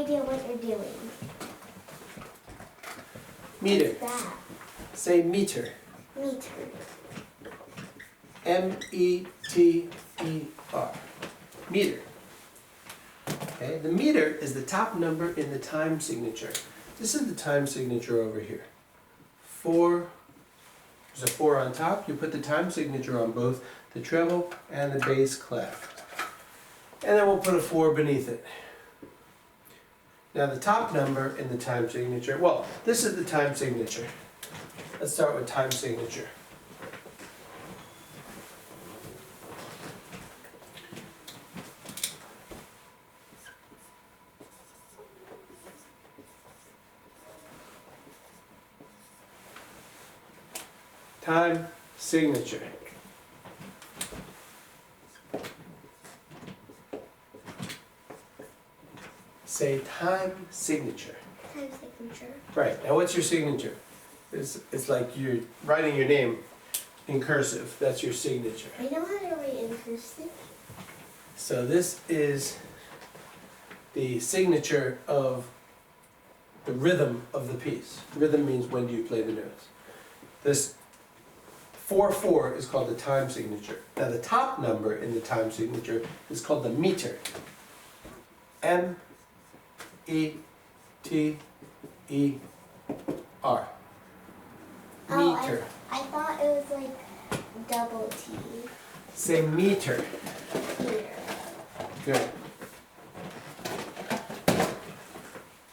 idea what you're doing. Meter. What's that? Say meter. Meter. M-E-T-E-R. Meter. Okay, the meter is the top number in the time signature. This is the time signature over here. 4, there's a 4 on top. You put the time signature on both the treble and the bass clef. And then we'll put a 4 beneath it. Now the top number in the time signature, well, this is the time signature. Let's start with time signature. Time signature. Say time signature. Time signature. Right, now what's your signature? It's like you're writing your name in cursive. That's your signature. I know how to write in cursive. So this is the signature of the rhythm of the piece. Rhythm means when do you play the notes. This 4/4 is called the time signature. Now the top number in the time signature is called the meter. M-E-T-E-R. Meter. I thought it was like double T. Say meter. Meter. Good.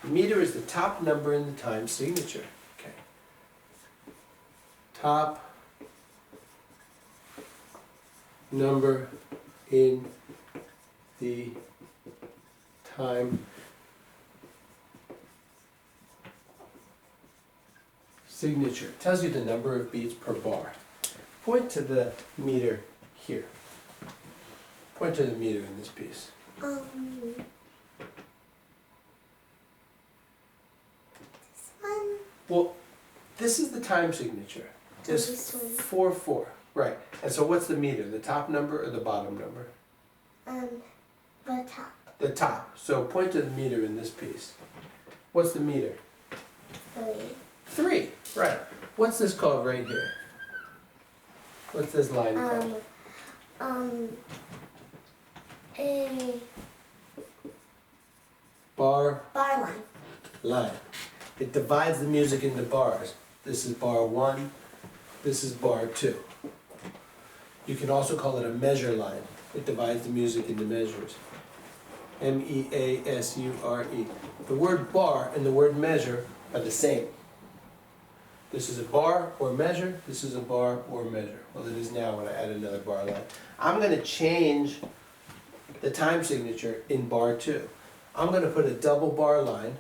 Meter is the top number in the time signature. Okay. Top number in the time signature. It tells you the number of beats per bar. Point to the meter here. Point to the meter in this piece. This one. Well, this is the time signature. This This one. 4/4. Right. And so what's the meter? The top number or the bottom number? The top. The top. So point to the meter in this piece. What's the meter? 3. 3. Right. What's this called right here? What's this line called? A Bar bar line. It divides the music into bars. This is bar 1. This is bar 2. You can also call it a measure line. It divides the music into measures. M-E-A-S-U-R-E. The word bar and the word measure are the same. This is a bar or measure. This is a bar or measure. Well, it is now when I add another bar line. I'm going to change the time signature in bar 2. I'm going to put a double bar line.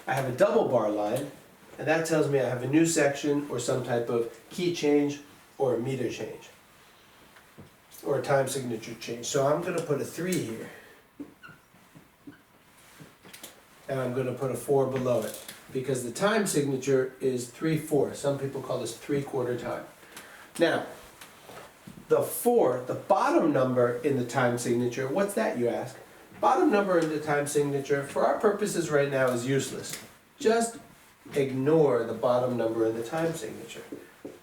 I have a double bar line, and that tells me I have a new section or some type of key change or a meter change or a time signature change. So I'm going to put a 3 here, and I'm going to put a 4 below it because the time signature is 3/4. Some people call this 3/4 time. Now, the 4, the bottom number in the time signature, what's that, you ask? Bottom number in the time signature, for our purposes right now, is useless. Just ignore the bottom number in the time signature.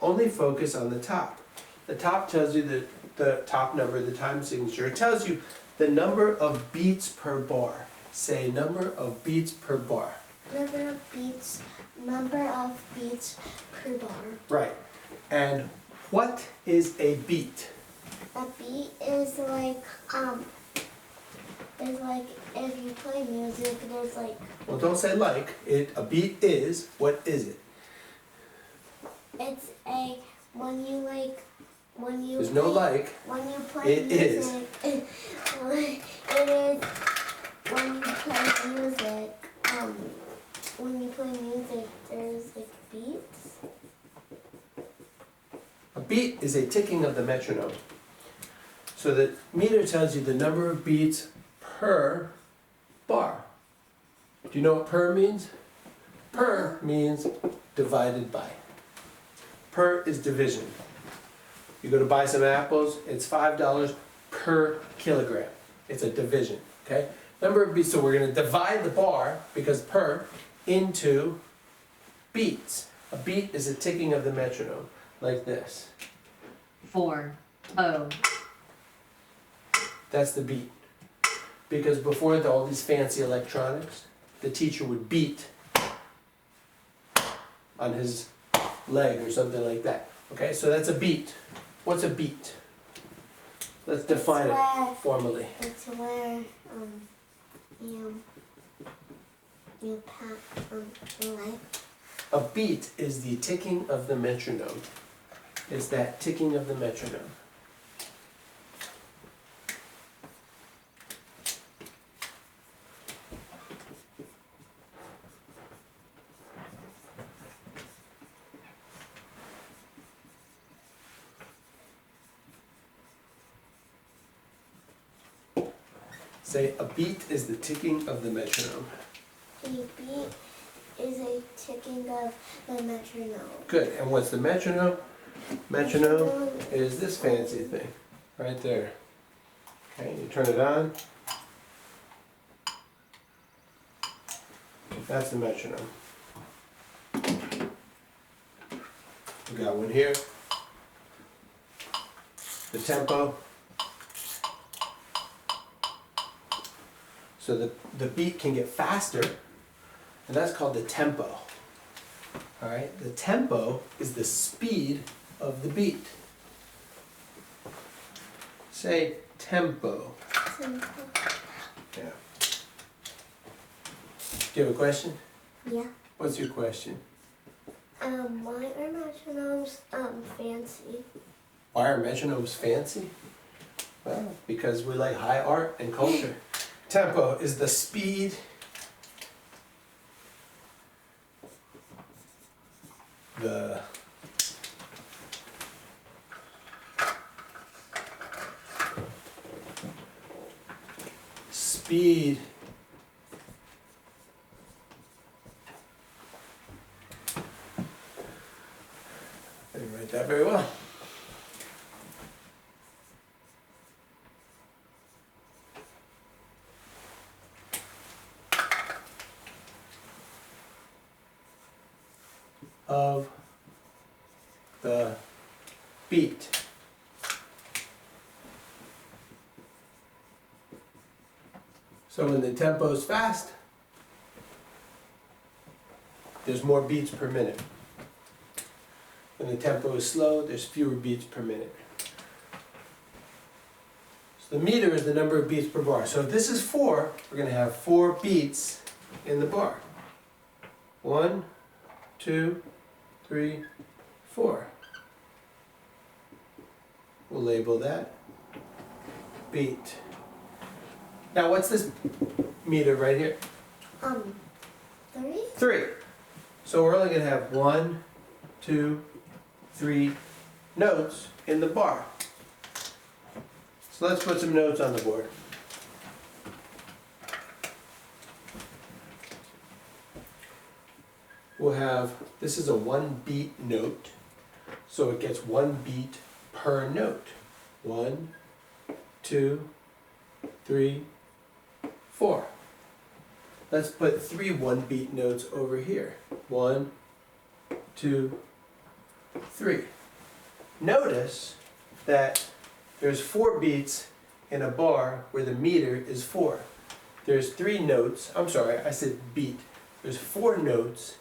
Only focus on the top. The top tells you the top number of the time signature. It tells you the number of beats per bar. Say number of beats per bar. Number of beats per bar. Right. And what is a beat? A beat is like if you play music, there's like. Well, don't say like. A beat is, what is it? It's a when you There's no like. When you play It music, is. It is when you play music. When you play music, there's like beats. A beat is a ticking of the metronome. So the meter tells you the number of beats per bar. Do you know what per means? Per means divided by. Per is division. You go to buy some apples, it's $5 per kilogram. It's a division, okay? Number of beats, so we're gonna divide the bar, because per, into beats. A beat is a ticking of the metronome, like this. 4, oh, That's the beat. Because before all these fancy electronics, the teacher would beat on his leg or something like that. Okay, so that's a beat. What's a beat? Let's define it formally. It's where you pat your leg. A beat is the ticking of the metronome. It's that ticking of the metronome. Say, a beat is the ticking of the metronome. A beat is a ticking of the metronome. Good, and what's the metronome? Metronome is this fancy thing, right there. Okay, you turn it on. That's the metronome. We got one here. The tempo. So the beat can get faster, and that's called the tempo. All right, the tempo is the speed of the beat. Say tempo. Tempo. Yeah. Do you have a question? Yeah. What's your question? Why are metronomes fancy? Why are metronomes fancy? Well, because we like high art and culture. Tempo is the speed the speed I didn't write that very well. Of the beat. So when the tempo is fast, there's more beats per minute. When the tempo is slow, there's fewer beats per minute. So the meter is the number of beats per bar. So if this is 4, we're going to have 4 beats in the bar. 1, 2, 3, 4. We'll label that beat. Now what's this meter right here? 3? 3. So we're only going to have 1, 2, 3 notes in the bar. So let's put some notes on the board. We'll have, this is a 1 beat note, so it gets 1 beat per note. 1, 2, 3, 4. Let's put 3 1 beat notes over here. 1, 2, 3. Notice that there's 4 beats in a bar where the meter is 4. There's 3 notes, I'm sorry, I said beat. There's 4 notes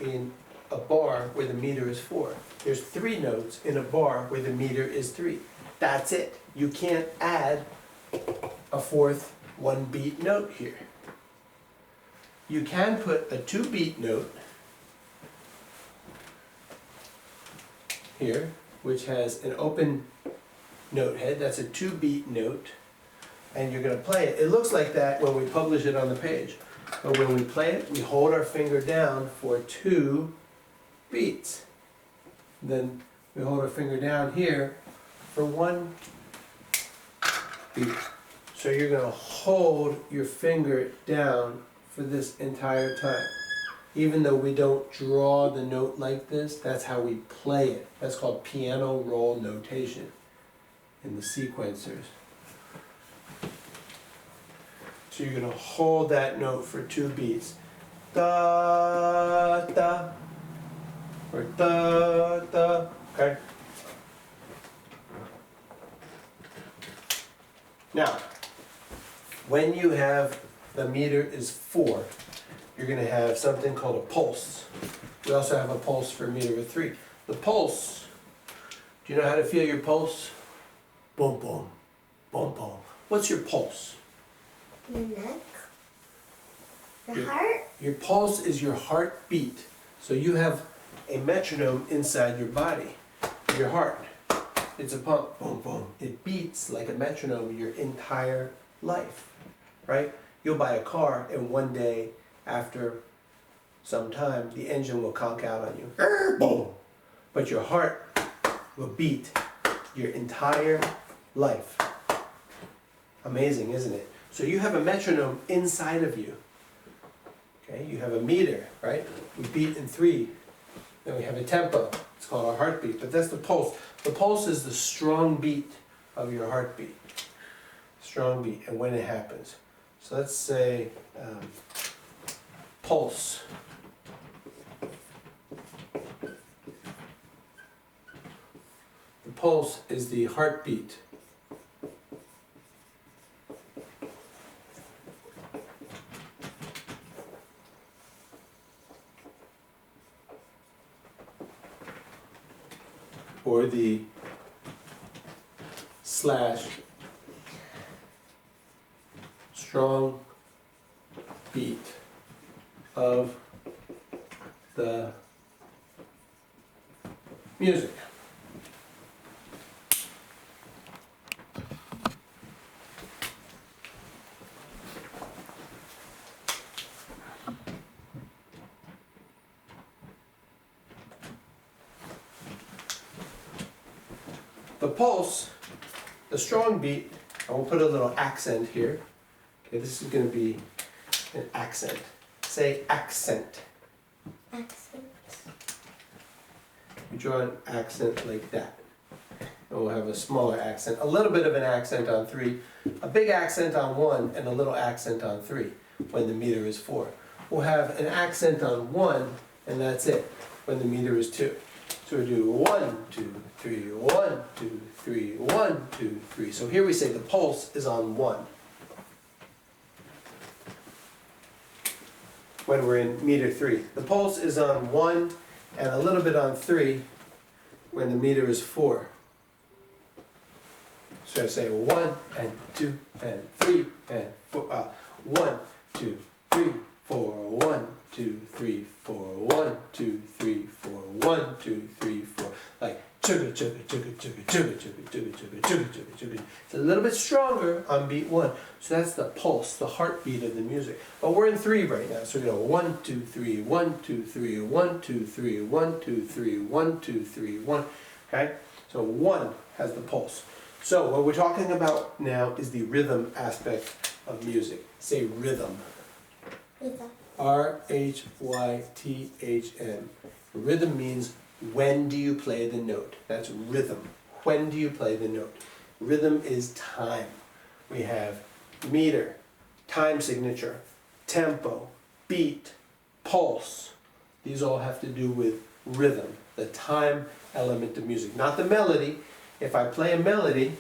in a bar where the meter is 4. There's 3 notes in a bar where the meter is 3. That's it. You can't add a 4th 1 beat note here. You can put a 2 beat note here, which has an open note head. That's a 2 beat note, and you're going to play it. It looks like that when we publish it on the page. But when we play it, we hold our finger down for 2 beats. Then we hold our finger down here for 1 beat. So you're going to hold your finger down for this entire time. Even though we don't draw the note like this, that's how we play it. That's called piano roll notation in the sequencers. So you're gonna hold that note for 2 beats. Da, da, or da, da, okay? Now, when you have the meter is 4, you're gonna have something called a pulse. We also have a pulse for a meter of 3. The pulse, do you know how to feel your pulse? Boom, boom, boom, boom. What's your pulse? The neck. The Your- heart. Your pulse is your heartbeat. So you have a metronome inside your body, your heart. It's a pump, boom, boom. It beats like a metronome your entire life, right? You'll buy a car and one day after some time, the engine will conk out on you, boom. But your heart will beat your entire life. Amazing, isn't it? So you have a metronome inside of you. Okay, you have a meter, right? We beat in 3. Then we have a tempo. It's called our heartbeat, but that's the pulse. The pulse is the strong beat of your heartbeat. Strong beat, and when it happens. So let's say pulse. The pulse is the heartbeat. Or the slash strong beat of the music. The pulse, the strong beat, I will put a little accent here. Okay, this is going to be an accent. Say accent. Accent. We draw an accent like that. And we'll have a smaller accent, a little bit of an accent on 3, a big accent on 1, and a little accent on 3 when the meter is 4. We'll have an accent on 1, and that's it when the meter is 2. So we do 1, 2, 3, 1, 2, 3, 1, 2, 3. So here we say the pulse is on 1. When we're in meter 3. The pulse is on 1 and a little bit on 3 when the meter is 4. So I say 1 and 2 and 3 and 4. 1, 2, 3, 4. 1, 2, 3, 4. 1, 2, 3, 4. 1, 2, 3, 4. Like chugga chugga chugga chugga chugga chugga chugga chugga chugga chugga chugga. It's a little bit stronger on beat 1. So that's the pulse, the heartbeat of the music. But we're in 3 right now. So we go 1, 2, 3, 1, 2, 3, 1, 2, 3, 1, 2, 3, 1, 2, 3, 1. Okay? So 1 has the pulse. So what we're talking about now is the rhythm aspect of music. Say rhythm. Rhythm. R-H-Y-T-H-M. Rhythm means when do you play the note. That's rhythm. When do you play the note? Rhythm is time. We have meter, time signature, tempo, beat, pulse. These all have to do with rhythm, the time element of music, not the melody. If I play a melody,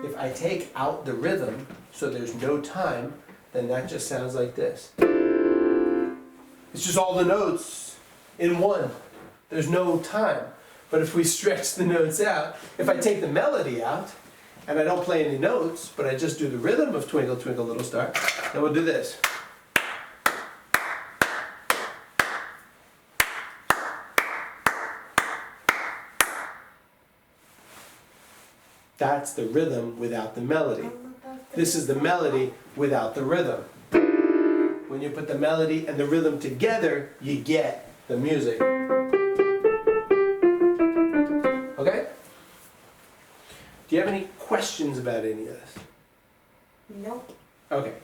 if I take out the rhythm, so there's no time, then that just sounds like this. It's just all the notes in one. There's no time. But if we stretch the notes out, if I take the melody out, and I don't play any notes, but I just do the rhythm of Twinkle Twinkle Little Star, then we'll do this. That's the rhythm without the melody. This is the melody without the rhythm. When you put the melody and the rhythm together, you get the music. Okay? Do you have any questions about any of this? Nope. Okay.